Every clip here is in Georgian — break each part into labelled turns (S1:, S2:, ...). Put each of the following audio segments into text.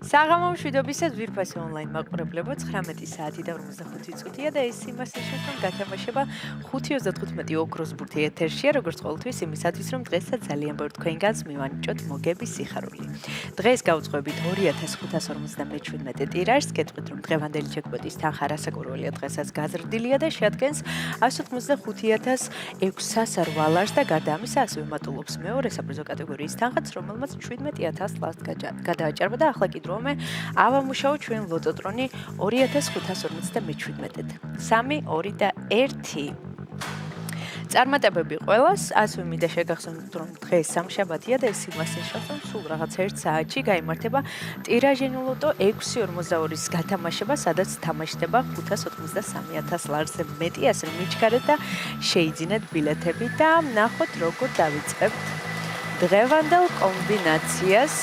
S1: საღამო მშვიდობისას ვირფასი ონლაინ მაყურებლებო 19 საათი და 45 წუთია და ეს იმას ნიშნავს რომ გათამაშება 5:35 ოქროს ბურთი ეთერშია როგორც ყოველთვის იმისათვის რომ დღესაც ძალიან ბევრ თქვენგანს მივანიჭოთ მოგების სიხარული. დღეს გავუძღვებით 2557 ტირაჟს, გეტყვით რომ დღევანდელი ჯეკპოტის თანხა რასაკურველია დღესაც გაზრდილია და შეადგენს 185,608 ლარს და გარდა ამისა ასევე მატულობს მეორე საპრიზო კატეგორიის თანხაც, რომელმაც 17,000 ლარს გადააჭარბა და ახლა კი დროა ავამუშაო ჩვენ ლოტოტრონი 2557-ად. 3, 2 და 1. წარმატებები ყველას, ასევე მინდა შეგახსენოთ რომ დღეს სამშაბათია და ეს იმას ნიშნავს რომ სულ რაღაც 1 საათში გაიმართება ტირაჟენი ლოტო 6.42-ის გათამაშება, სადაც თამაშდება 583,000 ლარზე მეტი, ასე რომ მიჩქარეთ და შეიძინეთ ბილეთები და ნახოთ როგორ დავიწყებთ დღევანდელ კომბინაციას.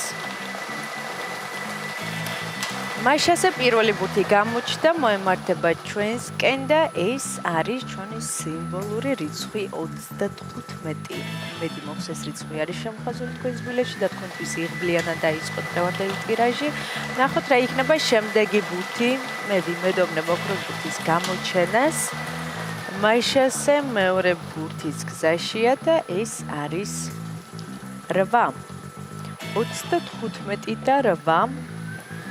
S1: მაშასე პირველი ბურთი გამოჩნდა, მოემართება ჩვენსკენ და ეს არის ჩვენი სიმბოლური რიცხვი 35. მედი მოხს ეს რიცხვი არის შემოხაზული თქვენს ბილეთში და თქვენთვის იღბლიანად დაიწყოთ დღევანდელი ტირაჟი. ნახოთ რა იქნება შემდეგი ბურთი. მე ვიმედოვნებ ოქროს ბურთის გამოჩენას. მაშასე მეორე ბურთის გზაშია და ეს არის 8. 35 და 8.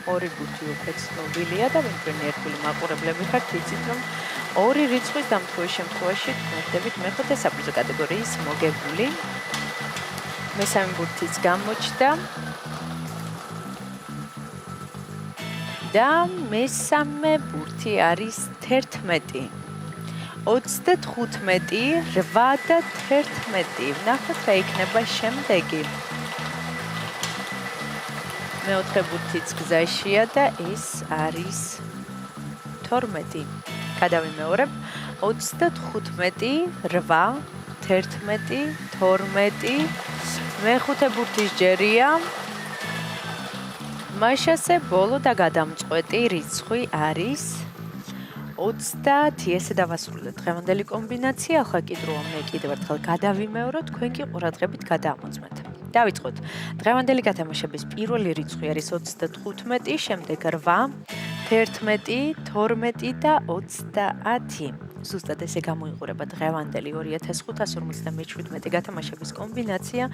S1: ორი ბურთი უკვე ცნობილია და თქვენი ერთგული მაყურებლები ხართ, იცით რომ ორი რიცხვის დამთხევის შემთხვევაში თქვენდებით მეხუთე საპრიზო კატეგორიის მოგებული. მესამე ბურთიც გამოჩნდა და მესამე ბურთი არის 11. 35, 8 და 11. ნახოთ რა იქნება შემდეგი. მეოთხე ბურთიც გზაშია და ეს არის 12. გადავიმეორებ 35, 8, 11, 12. მეხუთე ბურთის ჯერია. მაშასე ბოლო და გადამწყვეტი რიცხვი არის 30. ესე დავასრულოთ დღევანდელი კომბინაცია. ახლა კი დროა მე კიდევ ერთხელ გადავიმეორო, თქვენ კი ყურადღებით გადაამოწმეთ. დავიწყოთ. დღევანდელი გათამაშების პირველი რიცხვი არის 35, შემდეგ 8, 11, 12 და 30. ზუსტად ესე გამოიყურება დღევანდელი 2557 გათამაშების კომბინაცია.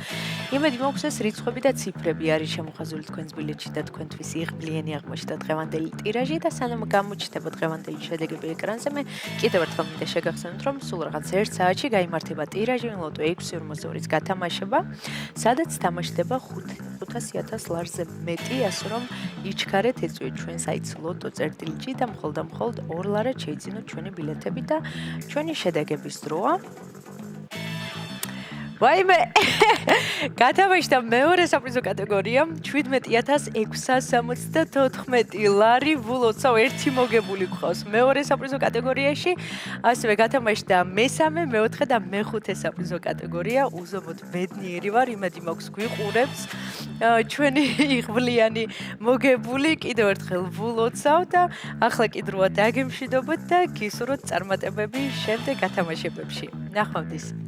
S1: იმედი მაქვს ეს რიცხვები და ციფრები არის შემოხაზული თქვენს ბილეთში და თქვენთვის იღბლიანი აღმოჩნდა დღევანდელი ტირაჟი და სანამ გამოჩნდება დღევანდელი შედეგები ეკრანზე, მე კიდევ ერთხელ მინდა შეგახსენოთ რომ სულ რაღაც 1 საათში გაიმართება ტირაჟენი ლოტო 6.42-ის გათამაშება, სადაც თამაშდება 500,000 ლარზე მეტი, ასე რომ იჩქარეთ ეწვიეთ ჩვენ საიტს ლოტო.წერტილი და მხოლოდ 2 ლარად შეიძინოთ ჩვენი ბილეთები და ჩვენი შედეგების დროა. ვაიმე! გათამაშდა მეორე საპრიზო კატეგორია 17,674 ლარი ვულოცავ ერთი მოგებული გყავს მეორე საპრიზო კატეგორიაში. ასევე გათამაშდა მესამე, მეოთხე და მეხუთე საპრიზო კატეგორია. უზომოდ ბედნიერი ვარ, იმედი მაქვს გვიყურებს ჩვენი იღბლიანი მოგებული. კიდევ ერთხელ ვულოცავ და ახლა კი დროა დაგემშვიდობოთ და გისურვოთ წარმატებები შემდეგ გათამაშებებში. ნახვამდის.